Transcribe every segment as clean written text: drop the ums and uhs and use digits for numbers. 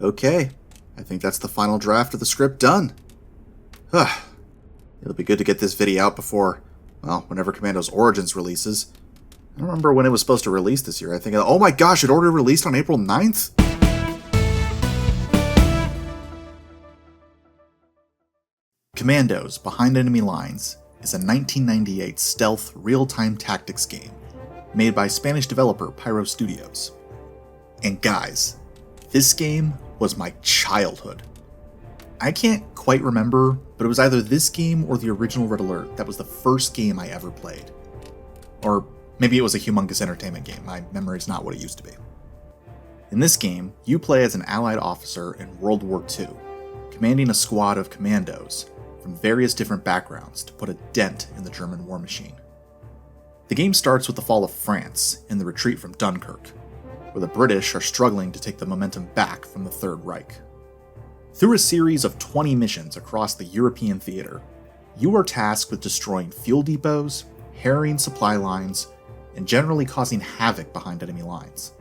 Okay, I think that's the final draft of the script done. It'll be good to get this video out before, well, whenever Commandos Origins releases. I don't remember when it was supposed to release this year. I think, oh my gosh, it already released on April 9th? Commandos Behind Enemy Lines is a 1998 stealth real-time tactics game made by Spanish developer Pyro Studios. And guys, this game was my childhood. I can't quite remember, but it was either this game or the original Red Alert that was the first game I ever played. Or maybe it was a Humongous Entertainment game. My memory's not what it used to be. In this game, you play as an Allied officer in World War II, commanding a squad of commandos from various different backgrounds to put a dent in the German war machine. The game starts with the fall of France and the retreat from Dunkirk, where the British are struggling to take the momentum back from the Third Reich. Through a series of 20 missions across the European theater, you are tasked with destroying fuel depots, harrying supply lines, and generally causing havoc behind enemy lines.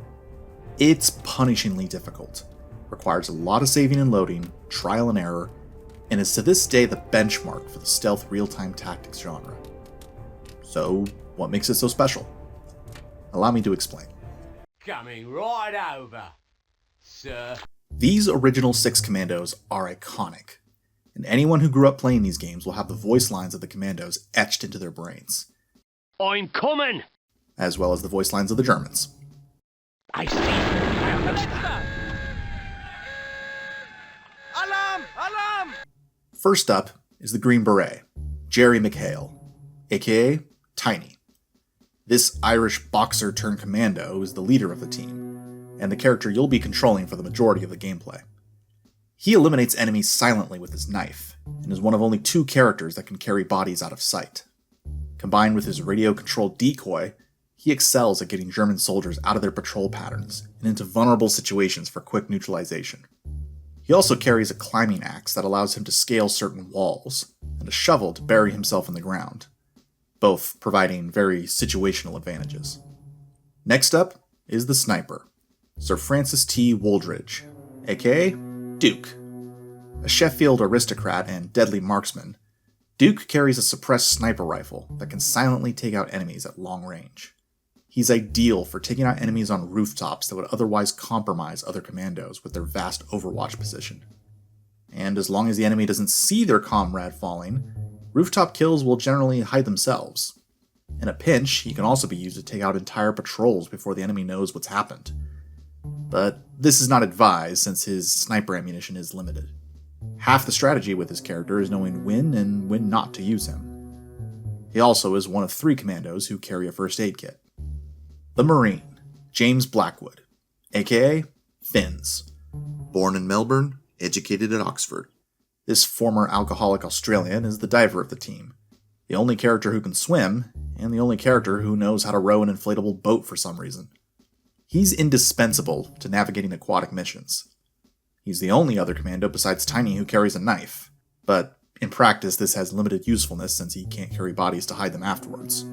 It's punishingly difficult, requires a lot of saving and loading, trial and error, and is to this day the benchmark for the stealth real-time tactics genre. So, what makes it so special? Allow me to explain. Coming right over, sir. These original 6 Commandos are iconic, and anyone who grew up playing these games will have the voice lines of the Commandos etched into their brains. I'm coming! As well as the voice lines of the Germans. I see. Alarm! Alarm! First up is the Green Beret, Jerry McHale, aka Tiny. This Irish boxer turned commando is the leader of the team, and the character you'll be controlling for the majority of the gameplay. He eliminates enemies silently with his knife, and is one of only 2 characters that can carry bodies out of sight. Combined with his radio-controlled decoy, he excels at getting German soldiers out of their patrol patterns and into vulnerable situations for quick neutralization. He also carries a climbing axe that allows him to scale certain walls, and a shovel to bury himself in the ground, both providing very situational advantages. Next up is the Sniper, Sir Francis T. Wooldridge, aka Duke. A Sheffield aristocrat and deadly marksman, Duke carries a suppressed sniper rifle that can silently take out enemies at long range. He's ideal for taking out enemies on rooftops that would otherwise compromise other commandos with their vast overwatch position. And as long as the enemy doesn't see their comrade falling, rooftop kills will generally hide themselves. In a pinch, he can also be used to take out entire patrols before the enemy knows what's happened. But this is not advised since his sniper ammunition is limited. Half the strategy with his character is knowing when and when not to use him. He also is one of 3 commandos who carry a first aid kit. The Marine, James Blackwood, aka Finns. Born in Melbourne, educated at Oxford. This former alcoholic Australian is the diver of the team, the only character who can swim, and the only character who knows how to row an inflatable boat for some reason. He's indispensable to navigating aquatic missions. He's the only other commando besides Tiny who carries a knife, but in practice this has limited usefulness since he can't carry bodies to hide them afterwards.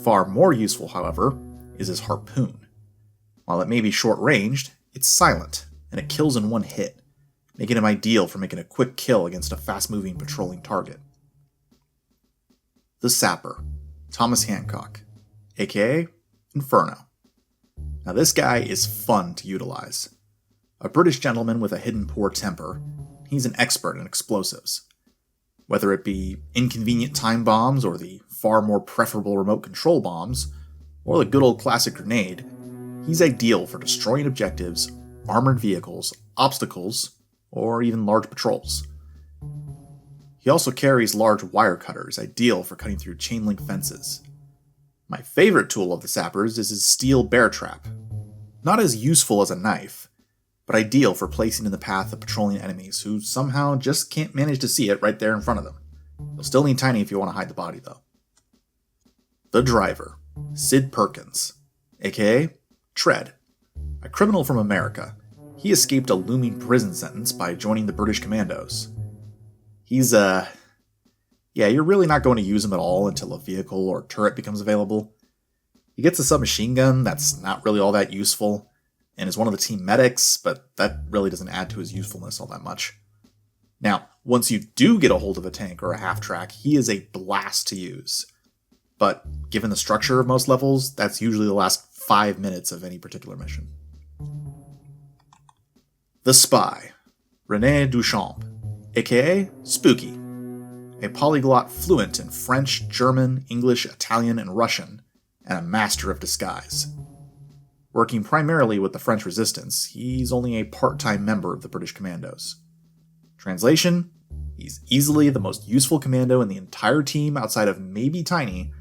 Far more useful, however, is his harpoon. While it may be short-ranged, it's silent, and it kills in one hit, making him ideal for making a quick kill against a fast-moving patrolling target. The Sapper, Thomas Hancock, aka Inferno. Now this guy is fun to utilize. A British gentleman with a hidden poor temper, he's an expert in explosives. Whether it be inconvenient time bombs or the far more preferable remote control bombs, or the good old classic grenade, he's ideal for destroying objectives, armored vehicles, obstacles, or even large patrols. He also carries large wire cutters, ideal for cutting through chain link fences. My favorite tool of the Sappers is his steel bear trap. Not as useful as a knife, but ideal for placing in the path of patrolling enemies who somehow just can't manage to see it right there in front of them. You'll still need Tiny if you want to hide the body though. The Driver, Sid Perkins, aka Tread. A criminal from America, he escaped a looming prison sentence by joining the British Commandos. He's you're really not going to use him at all until a vehicle or turret becomes available. He gets a submachine gun that's not really all that useful, and is one of the team medics, but that really doesn't add to his usefulness all that much. Now, once you do get a hold of a tank or a half-track, he is a blast to use. But given the structure of most levels, that's usually the last 5 minutes of any particular mission. The Spy, René Duchamp, aka Spooky, a polyglot fluent in French, German, English, Italian, and Russian, and a master of disguise. Working primarily with the French resistance, he's only a part-time member of the British Commandos. Translation: he's easily the most useful commando in the entire team outside of maybe Tiny,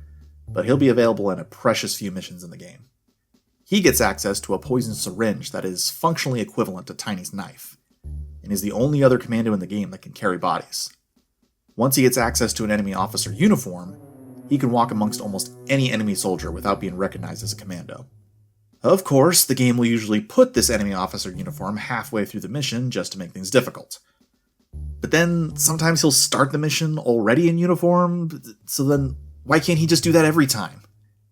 but he'll be available in a precious few missions in the game. He gets access to a poison syringe that is functionally equivalent to Tiny's knife, and is the only other commando in the game that can carry bodies. Once he gets access to an enemy officer uniform, he can walk amongst almost any enemy soldier without being recognized as a commando. Of course, the game will usually put this enemy officer uniform halfway through the mission just to make things difficult. But then, sometimes he'll start the mission already in uniform, so then why can't he just do that every time?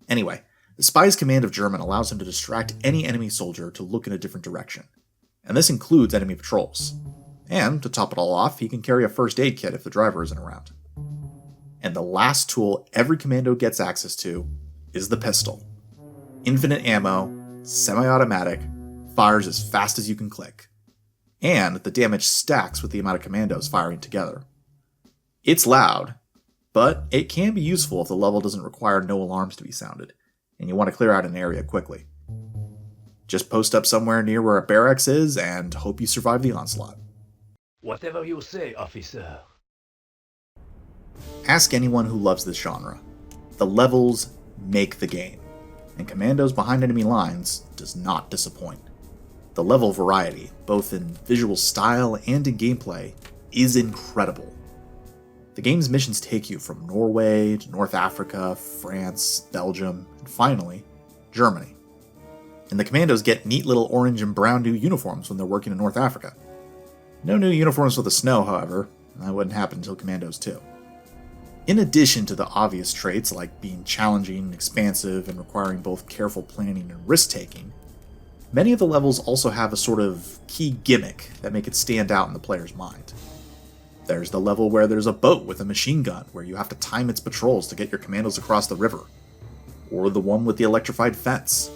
Anyway, the Spy's command of German allows him to distract any enemy soldier to look in a different direction, and this includes enemy patrols. And, to top it all off, he can carry a first aid kit if the driver isn't around. And the last tool every commando gets access to is the pistol. Infinite ammo, semi-automatic, fires as fast as you can click. And the damage stacks with the amount of commandos firing together. It's loud, but it can be useful if the level doesn't require no alarms to be sounded, and you want to clear out an area quickly. Just post up somewhere near where a barracks is and hope you survive the onslaught. Whatever you say, officer. Ask anyone who loves this genre. The levels make the game, and Commandos Behind Enemy Lines does not disappoint. The level variety, both in visual style and in gameplay, is incredible. The game's missions take you from Norway to North Africa, France, Belgium, and finally, Germany. And the Commandos get neat little orange and brown new uniforms when they're working in North Africa. No new uniforms for the snow, however, and that wouldn't happen until Commandos 2. In addition to the obvious traits like being challenging, expansive, and requiring both careful planning and risk-taking, many of the levels also have a sort of key gimmick that make it stand out in the player's mind. There's the level where there's a boat with a machine gun where you have to time its patrols to get your commandos across the river, or the one with the electrified fence,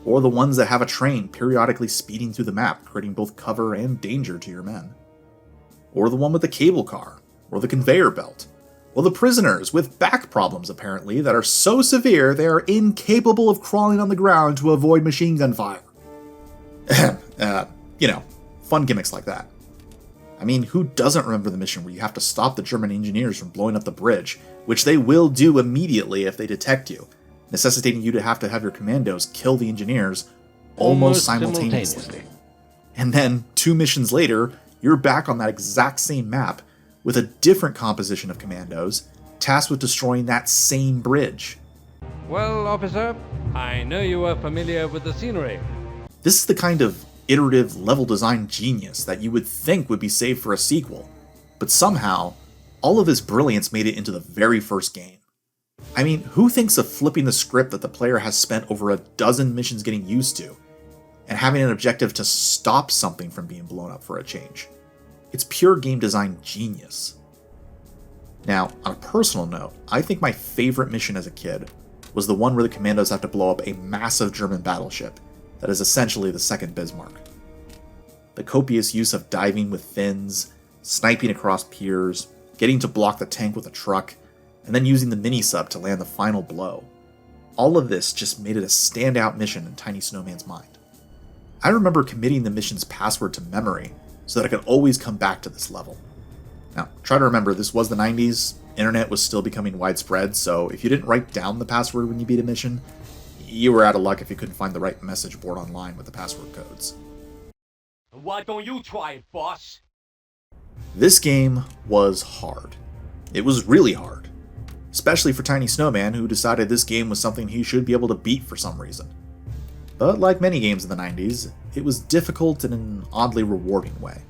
or the ones that have a train periodically speeding through the map, creating both cover and danger to your men, or the one with the cable car, or the conveyor belt, or the prisoners with back problems apparently that are so severe they are incapable of crawling on the ground to avoid machine gun fire. Fun gimmicks like that. I mean, who doesn't remember the mission where you have to stop the German engineers from blowing up the bridge, which they will do immediately if they detect you, necessitating you to have your commandos kill the engineers almost simultaneously. And then, 2 missions later, you're back on that exact same map with a different composition of commandos, tasked with destroying that same bridge. Well, officer, I know you are familiar with the scenery. This is the kind of iterative level design genius that you would think would be saved for a sequel, but somehow, all of this brilliance made it into the very first game. I mean, who thinks of flipping the script that the player has spent over a dozen missions getting used to, and having an objective to stop something from being blown up for a change? It's pure game design genius. Now, on a personal note, I think my favorite mission as a kid was the one where the commandos have to blow up a massive German battleship that is essentially the second Bismarck. The copious use of diving with fins, sniping across piers, getting to block the tank with a truck, and then using the mini-sub to land the final blow. All of this just made it a standout mission in Tiny Snowman's mind. I remember committing the mission's password to memory so that I could always come back to this level. Now, try to remember, this was the 90s, internet was still becoming widespread, so if you didn't write down the password when you beat a mission, you were out of luck if you couldn't find the right message board online with the password codes. Why don't you try it, boss? This game was hard. It was really hard. Especially for Tiny Snowman, who decided this game was something he should be able to beat for some reason. But like many games in the 90s, it was difficult in an oddly rewarding way.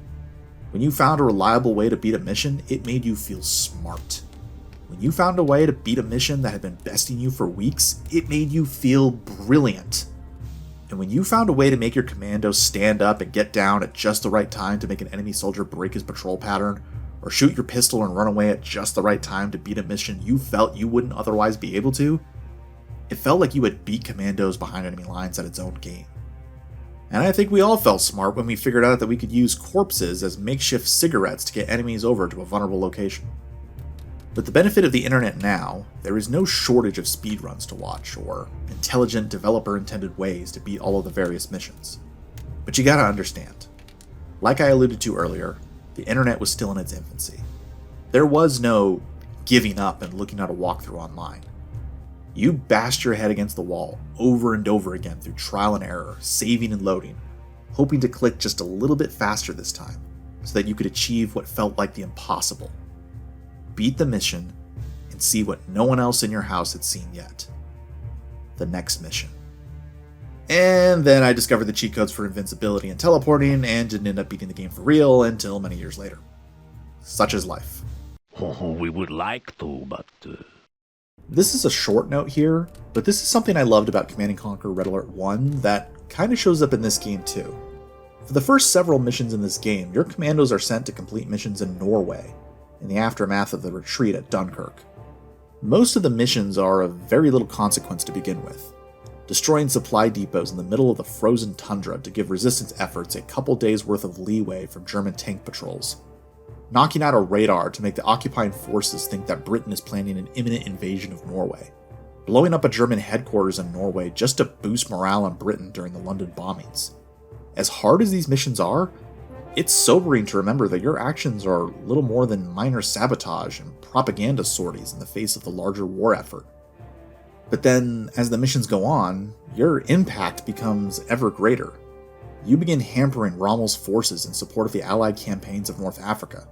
When you found a reliable way to beat a mission, it made you feel smart. When you found a way to beat a mission that had been besting you for weeks, it made you feel brilliant. And when you found a way to make your commandos stand up and get down at just the right time to make an enemy soldier break his patrol pattern, or shoot your pistol and run away at just the right time to beat a mission you felt you wouldn't otherwise be able to, it felt like you had beat commandos behind enemy lines at its own game. And I think we all felt smart when we figured out that we could use corpses as makeshift cigarettes to get enemies over to a vulnerable location. With the benefit of the internet now, there is no shortage of speedruns to watch, or intelligent developer-intended ways to beat all of the various missions. But you gotta understand, like I alluded to earlier, the internet was still in its infancy. There was no giving up and looking at a walkthrough online. You bashed your head against the wall over and over again through trial and error, saving and loading, hoping to click just a little bit faster this time, so that you could achieve what felt like the impossible. Beat the mission, and see what no one else in your house had seen yet. The next mission. And then I discovered the cheat codes for invincibility and teleporting, and didn't end up beating the game for real until many years later. Such is life. Oh, we would like to, but... This is a short note here, but this is something I loved about Command & Conquer Red Alert 1 that kind of shows up in this game too. For the first several missions in this game, your commandos are sent to complete missions in Norway, in the aftermath of the retreat at Dunkirk. Most of the missions are of very little consequence to begin with, destroying supply depots in the middle of the frozen tundra to give resistance efforts a couple days worth of leeway from German tank patrols, knocking out a radar to make the occupying forces think that Britain is planning an imminent invasion of Norway, blowing up a German headquarters in Norway just to boost morale in Britain during the London bombings. As hard as these missions are, it's sobering to remember that your actions are little more than minor sabotage and propaganda sorties in the face of the larger war effort. But then, as the missions go on, your impact becomes ever greater. You begin hampering Rommel's forces in support of the Allied campaigns of North Africa,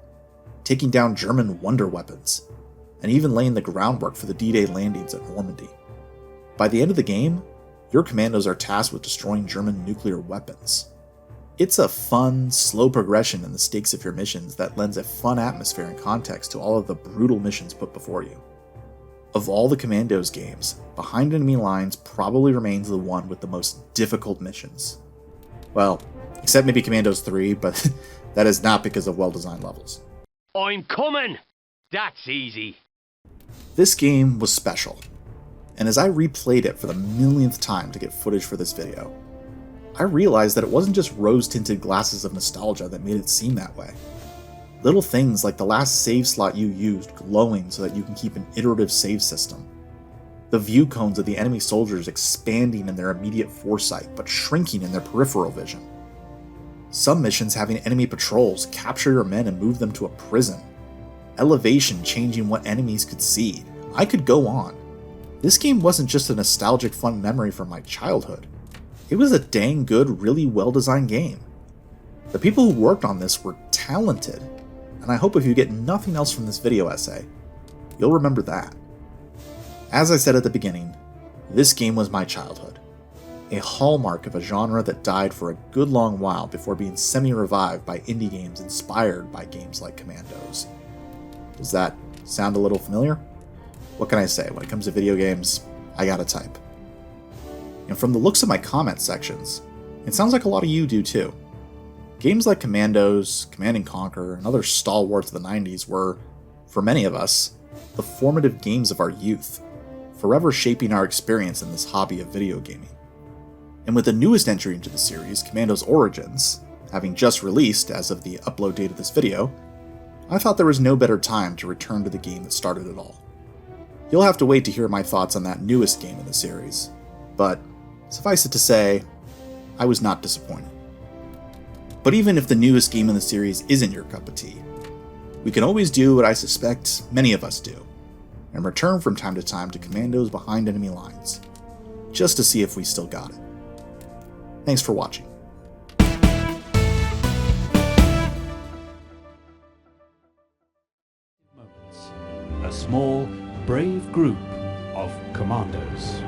taking down German wonder weapons, and even laying the groundwork for the D-Day landings at Normandy. By the end of the game, your commandos are tasked with destroying German nuclear weapons. It's a fun, slow progression in the stakes of your missions that lends a fun atmosphere and context to all of the brutal missions put before you. Of all the Commandos games, Behind Enemy Lines probably remains the one with the most difficult missions. Well, except maybe Commandos 3, but that is not because of well-designed levels. I'm coming! That's easy. This game was special, and as I replayed it for the millionth time to get footage for this video, I realized that it wasn't just rose-tinted glasses of nostalgia that made it seem that way. Little things like the last save slot you used glowing so that you can keep an iterative save system. The view cones of the enemy soldiers expanding in their immediate foresight but shrinking in their peripheral vision. Some missions having enemy patrols capture your men and move them to a prison. Elevation changing what enemies could see. I could go on. This game wasn't just a nostalgic fun memory from my childhood. It was a dang good, really well-designed game. The people who worked on this were talented, and I hope if you get nothing else from this video essay, you'll remember that. As I said at the beginning, this game was my childhood, a hallmark of a genre that died for a good long while before being semi-revived by indie games inspired by games like Commandos. Does that sound a little familiar? What can I say? When it comes to video games, I gotta type. And from the looks of my comment sections, it sounds like a lot of you do too. Games like Commandos, Command & Conquer, and other stalwarts of the 90s were, for many of us, the formative games of our youth, forever shaping our experience in this hobby of video gaming. And with the newest entry into the series, Commandos Origins, having just released as of the upload date of this video, I thought there was no better time to return to the game that started it all. You'll have to wait to hear my thoughts on that newest game in the series, but suffice it to say, I was not disappointed. But even if the newest game in the series isn't your cup of tea, we can always do what I suspect many of us do, and return from time to time to Commandos Behind Enemy Lines, just to see if we still got it. Thanks for watching. A small, brave group of commandos.